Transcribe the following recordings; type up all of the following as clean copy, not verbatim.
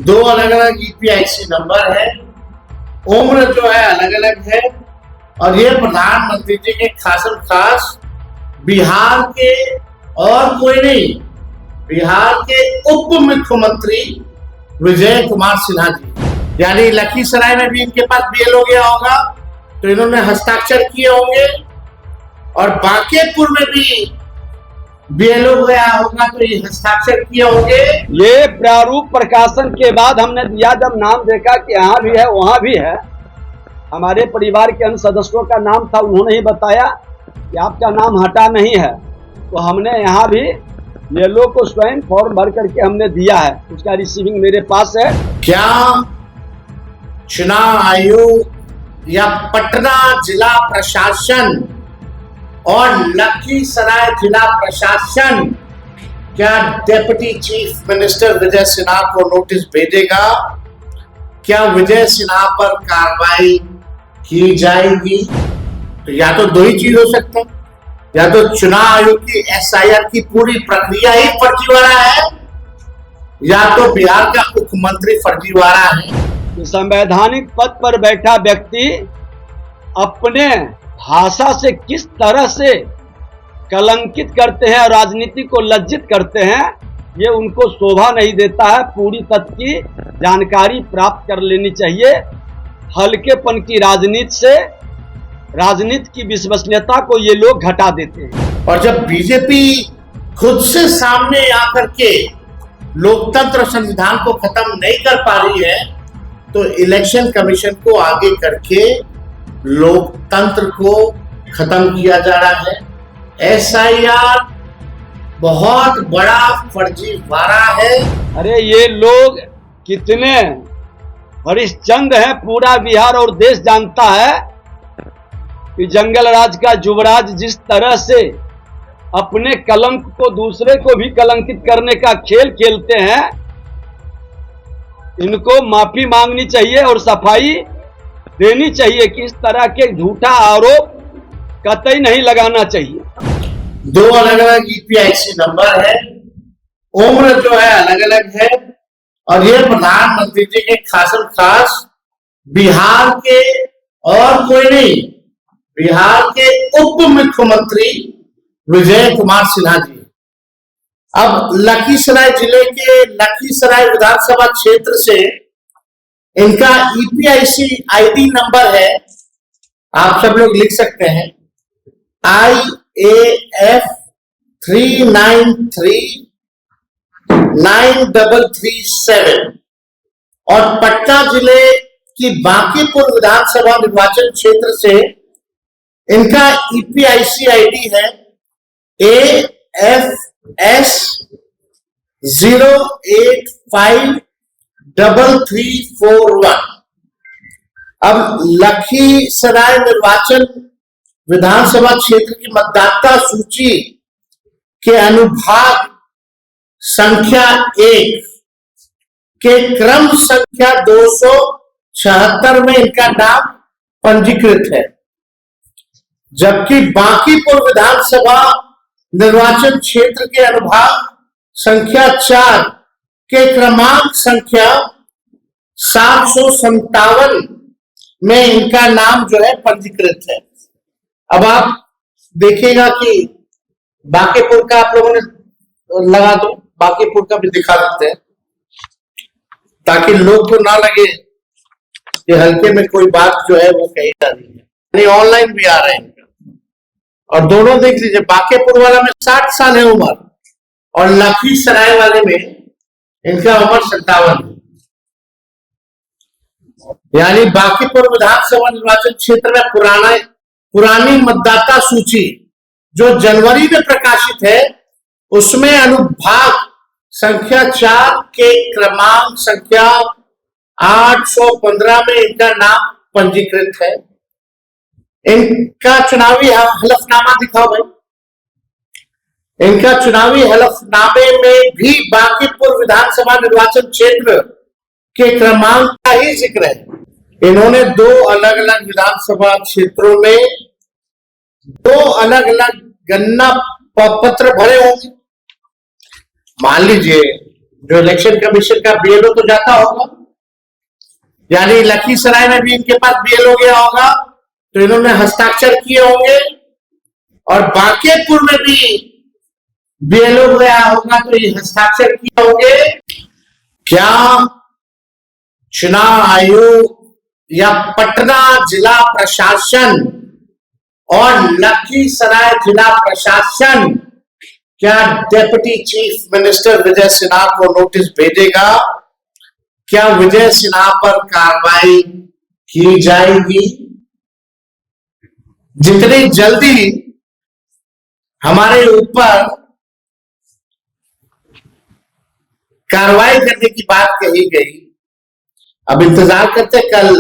दो अलग अलग ईपीआईसी नंबर है, उम्र जो है अलग अलग है, और ये प्रधानमंत्री जी के खासम खास बिहार के और कोई नहीं, बिहार के उप मुख्यमंत्री विजय कुमार सिन्हा जी। यानी लखीसराय में भी इनके पास बीएलओ गया होगा तो इन्होंने हस्ताक्षर किए होंगे, और बांकेपुर में भी बीएलओ गया होगा तो ये हस्ताक्षर किए होंगे। ये प्रारूप प्रकाशन के बाद हमने दिया, जब नाम देखा कि यहाँ भी है वहाँ भी है, हमारे परिवार के अन्य सदस्यों का नाम था, उन्होंने ही बताया कि आपका नाम हटा नहीं है, तो हमने यहाँ भी बीएलओ को स्वयं फॉर्म भर करके हमने दिया है, उसका रिसीविंग मेरे पास है। क्या चुनाव आयोग या पटना जिला प्रशासन और लखीसराय जिला प्रशासन क्या deputy chief minister Vijay Sinha को नोटिस भेजेगा? क्या विजय सिन्हा पर कार्रवाई की जाएगी? तो या तो दो ही चीज हो सकता है, या तो चुनाव आयोग की एसआईआर की पूरी प्रक्रिया ही फर्जीवाड़ा है, या तो बिहार का मुख्यमंत्री फर्जीवाड़ा है। संवैधानिक पद पर बैठा व्यक्ति अपने भाषा से किस तरह से कलंकित करते हैं और राजनीति को लज्जित करते हैं, ये उनको शोभा नहीं देता है। पूरी तथ्य की जानकारी प्राप्त कर लेनी चाहिए। हल्केपन की राजनीति से राजनीति की विश्वसनीयता को ये लोग घटा देते हैं। और जब बीजेपी खुद से सामने आकर के लोकतंत्र संविधान को खत्म नहीं कर पा रही है, तो इलेक्शन कमीशन को आगे करके लोकतंत्र को खत्म किया जा रहा है। एसआईआर बहुत बड़ा फर्जीवाड़ा है। अरे ये लोग कितने हरिश्चंद्र हैं, पूरा बिहार और देश जानता है कि जंगल राज का युवराज जिस तरह से अपने कलंक को दूसरे को भी कलंकित करने का खेल खेलते हैं, इनको माफी मांगनी चाहिए और सफाई देनी चाहिए कि इस तरह के झूठा आरोप कतई नहीं लगाना चाहिए। दो अलग अलग ईपीआईसी नंबर है, उम्र जो है अलग अलग है, और ये प्रधानमंत्री जी के खासम खास बिहार के और कोई नहीं, बिहार के उप मुख्यमंत्री विजय कुमार सिन्हा जी। अब लखीसराय जिले के लखीसराय विधानसभा क्षेत्र से इनका ईपीआईसी आईडी नंबर है, आप सब लोग लिख सकते हैं, IAF 39393337। और पटना जिले की बांकीपुर विधानसभा निर्वाचन क्षेत्र से इनका ईपीआईसी आईडी है AFS 0853341। अब लखीसराय निर्वाचन विधानसभा क्षेत्र की मतदाता सूची के अनुभाग संख्या 1 के क्रम संख्या 276 में इनका नाम पंजीकृत है, जबकि बांकीपुर विधानसभा निर्वाचन क्षेत्र के अनुभाग संख्या 4 के क्रमांक संख्या 757 में इनका नाम जो है पंजीकृत है। अब आप देखिएगा कि बांकीपुर का आप लोगों ने लगा दो, बांकीपुर का भी दिखा देते हैं ताकि लोग को ना लगे कि हल्के में कोई बात जो है वो कही जा रही है। नहीं, ऑनलाइन भी आ रहे हैं और दोनों देख लीजिए, बांकीपुर वाला में 60 साल है उम्र और लखीसराय वाले में इनका उम्र 57 है। यानी बांकीपुर विधानसभा निर्वाचन क्षेत्र में पुरानी मतदाता सूची जो जनवरी में प्रकाशित है, उसमें अनुभाग संख्या 4 के क्रमांक संख्या 815 में इनका नाम पंजीकृत है। इनका चुनावी हलफनामा दिखाओ भाई। इनका चुनावी हलफनामे में भी बांकीपुर विधानसभा निर्वाचन क्षेत्र के क्रमांक का ही जिक्र है। इन्होंने दो अलग अलग विधानसभा क्षेत्रों में दो अलग अलग गणना पत्र भरे होंगे। मान लीजिए जो इलेक्शन कमीशन का बीएलओ तो जाता होगा, यानी लखीसराय में भी इनके पास बीएलओ गया होगा तो इन्होंने हस्ताक्षर किए होंगे, और बांकेपुर में भी बीएलओ गया होगा तो ये हस्ताक्षर किए होंगे। क्या चुनाव आयोग या पटना जिला प्रशासन और लखीसराय जिला प्रशासन क्या deputy chief minister Vijay Sinha को नोटिस भेजेगा? क्या विजय सिन्हा पर कार्रवाई की जाएगी? जितनी जल्दी हमारे ऊपर कार्रवाई करने की बात कही गई, अब इंतजार करते कल।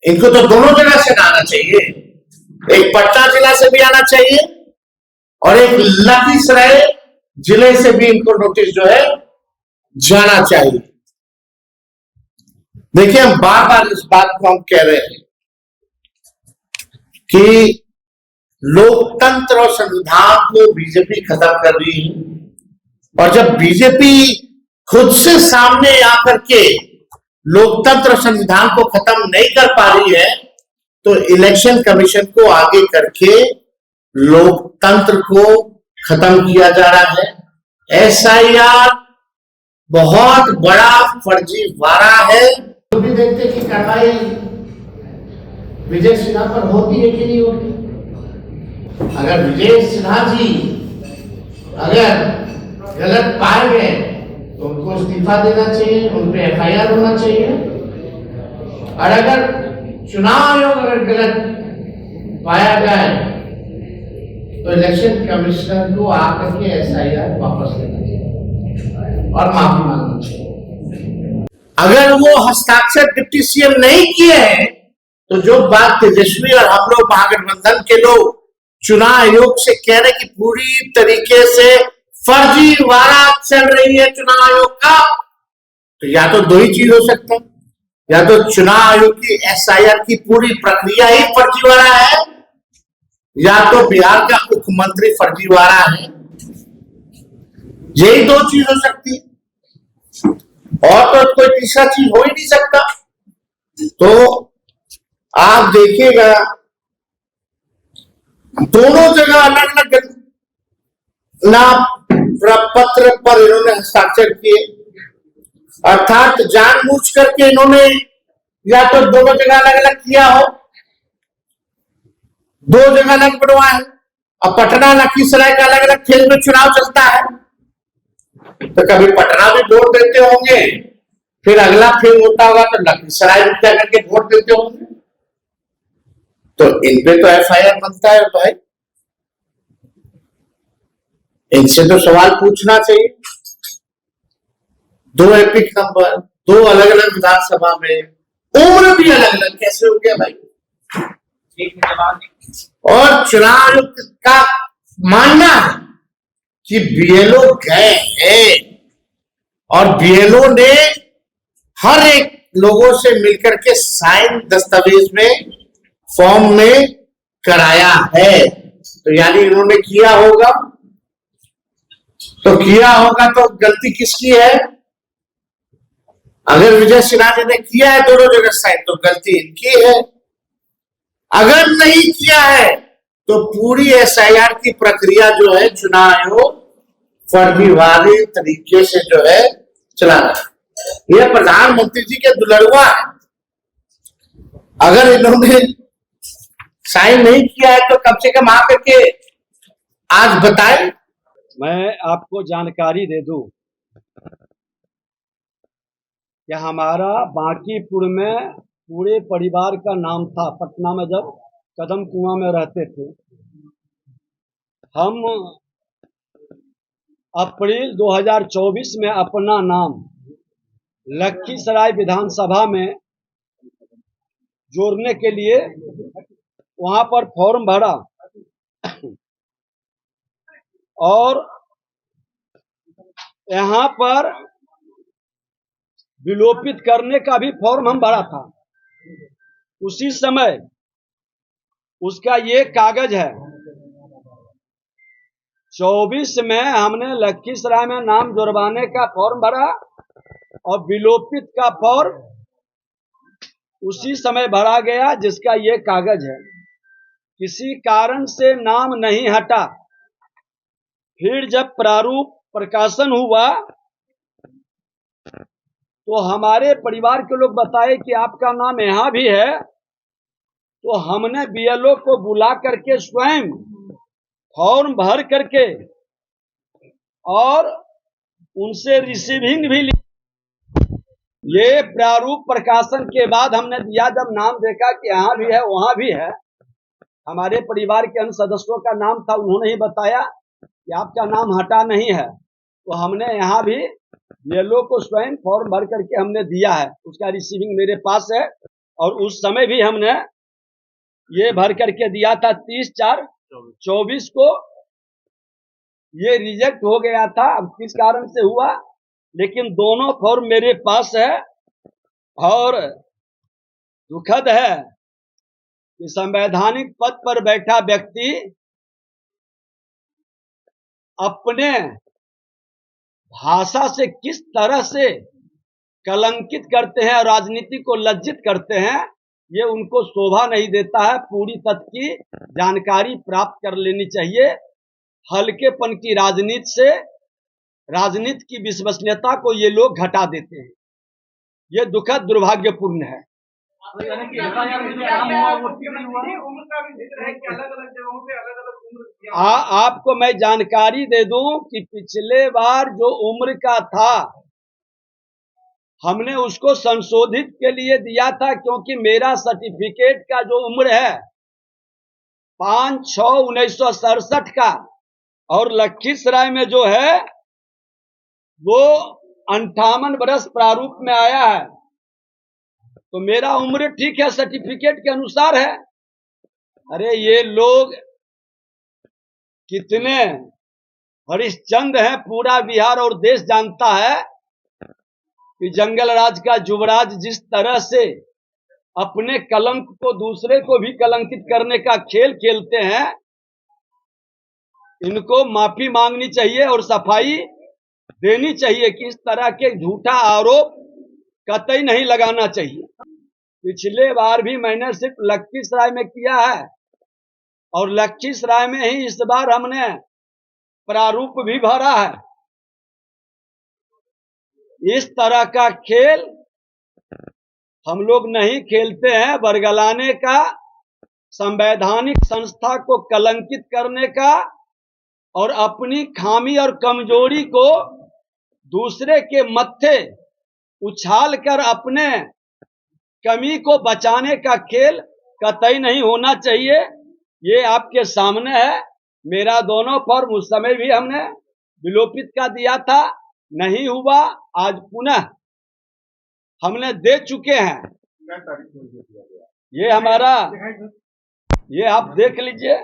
इनको तो दोनों जगह से आना चाहिए, एक पटना जिला से भी आना चाहिए और एक लखीसराय जिले से भी इनको नोटिस जो है जाना चाहिए। देखिए, हम बार बार इस बात को हम कह रहे हैं कि लोकतंत्र और संविधान को बीजेपी खत्म कर रही है, और जब बीजेपी खुद से सामने आकर के लोकतंत्र और संविधान को खत्म नहीं कर पा रही है तो इलेक्शन कमीशन को आगे करके लोकतंत्र को खत्म किया जा रहा है। एसआईआर बहुत बड़ा फर्जीवाड़ा है। तो भी देखते कि कार्रवाई विजय सिन्हा पर होती है कि नहीं होती। अगर विजय सिन्हा जी अगर गलत पाए गए तो उनको इस्तीफा देना चाहिए, उन पे एफआईआर होना चाहिए, और अगर चुनाव आयोग अगर गलत पाया जाए तो इलेक्शन कमिश्नर को आकर के एसआईआर वापस लेना चाहिए और माफी मांगनी चाहिए। अगर वो हस्ताक्षर डिप्टी सीएम नहीं किए हैं तो जो बात तेजस्वी और हम लोग महागठबंधन के लोग चुनाव आयोग से कह रहे कि पूरी तरीके से फर्जीवाड़ा चल रही है चुनाव आयोग का, तो या तो दो ही चीज हो सकता है, या तो चुनाव आयोग की एसआईआर की पूरी प्रक्रिया ही फर्जीवाड़ा है, या तो बिहार का मुख्यमंत्री फर्जीवाड़ा है। यही दो चीज हो सकती है, और तो कोई तीसरा चीज हो ही नहीं सकता। तो आप देखिएगा दोनों जगह अलग अलग नाम पत्र पर इन्होंने हस्ताक्षर किए, अर्थात जानबूझ करके इन्होंने या तो दोनों जगह अलग अलग किया हो, दो जगह अलग बनवाए। अब पटना लखीसराय का अलग अलग खेल में चुनाव चलता है, तो कभी पटना में वोट देते होंगे, फिर अगला फेल होता होगा तो लखीसराय में क्या करके वोट देते होंगे, तो इन पे तो एफआईआर बनता है भाई। इनसे तो सवाल पूछना चाहिए। दो एपिक नंबर, दो अलग अलग विधानसभा में, उम्र भी अलग अलग, कैसे हो गया भाई? और चुनाव आयोग का मानना है कि बीएलओ गए हैं और बीएलओ ने हर एक लोगों से मिलकर के साइन दस्तावेज में फॉर्म में कराया है, तो यानी इन्होंने किया होगा। तो किया होगा तो गलती किसकी है? अगर विजय सिन्हा जी ने किया है दोनों जगह साइन तो गलती इनकी है, अगर नहीं किया है तो पूरी एसआईआर की प्रक्रिया जो है चुनाव आयोग फर्जीवाड़े तरीके से जो है चला रहा है। यह प्रधानमंत्री जी के दुलड़ुआ है, अगर इन्होंने साइन नहीं किया है तो कम से कम आकर के आज बताएं। मैं आपको जानकारी दे दूं कि हमारा बांकीपुर में पूरे परिवार का नाम था। पटना में जब कदम कुआं में रहते थे हम, अप्रैल 2024 में अपना नाम लखीसराय विधानसभा में जोड़ने के लिए वहां पर फॉर्म भरा और यहाँ पर विलोपित करने का भी फॉर्म हम भरा था। उसी समय उसका ये कागज है, 24 में हमने लखीसराय में नाम जुड़वाने का फॉर्म भरा और विलोपित का फॉर्म उसी समय भरा गया जिसका ये कागज है। किसी कारण से नाम नहीं हटा। फिर जब प्रारूप प्रकाशन हुआ तो हमारे परिवार के लोग बताए कि आपका नाम यहाँ भी है, तो हमने बीएलओ को बुला करके स्वयं फॉर्म भर करके और उनसे रिसीविंग भी ली। ये प्रारूप प्रकाशन के बाद हमने दिया, जब नाम देखा कि यहाँ भी है वहां भी है, हमारे परिवार के अन्य सदस्यों का नाम था, उन्होंने ही बताया कि आपका नाम हटा नहीं है, तो हमने यहाँ भी बीएलओ को स्वयं फॉर्म भर करके हमने दिया है। उसका रिसीविंग मेरे पास है और उस समय भी हमने ये भर करके दिया था 30/4/24 को। ये रिजेक्ट हो गया था, अब किस कारण से हुआ, लेकिन दोनों फॉर्म मेरे पास है। और दुखद है कि संवैधानिक पद पर बैठा व्यक्ति अपने भाषा से किस तरह से कलंकित करते हैं और राजनीति को लज्जित करते हैं, ये उनको शोभा नहीं देता है। पूरी तथ्य की जानकारी प्राप्त कर लेनी चाहिए। हल्केपन की राजनीति से राजनीति की विश्वसनीयता को ये लोग घटा देते हैं। ये दुखद दुर्भाग्यपूर्ण है। आपको मैं जानकारी दे दूं कि पिछले बार जो उम्र का था हमने उसको संशोधित के लिए दिया था, क्योंकि मेरा सर्टिफिकेट का जो उम्र है 5/6/1967 का और लखीसराय में जो है वो 58 वर्ष प्रारूप में आया है, तो मेरा उम्र ठीक है, सर्टिफिकेट के अनुसार है। अरे ये लोग कितने हरिश्चंद्र हैं, पूरा बिहार और देश जानता है कि जंगल राज का युवराज जिस तरह से अपने कलंक को दूसरे को भी कलंकित करने का खेल खेलते हैं, इनको माफी मांगनी चाहिए और सफाई देनी चाहिए कि इस तरह के झूठा आरोप कतई नहीं लगाना चाहिए। पिछले बार भी मैंने सिर्फ लखीसराय में किया है और लखीसराय में ही इस बार हमने प्रारूप भी भरा है। इस तरह का खेल हम लोग नहीं खेलते हैं। बरगलाने का, संवैधानिक संस्था को कलंकित करने का और अपनी खामी और कमजोरी को दूसरे के मत्थे उछाल कर अपने कमी को बचाने का खेल कतई नहीं होना चाहिए। ये आपके सामने है। मेरा दोनों फॉर्म उस समय भी हमने विलोपित का दिया था, नहीं हुआ, आज पुनः हमने दे चुके हैं। ये हमारा, ये आप देख लीजिए।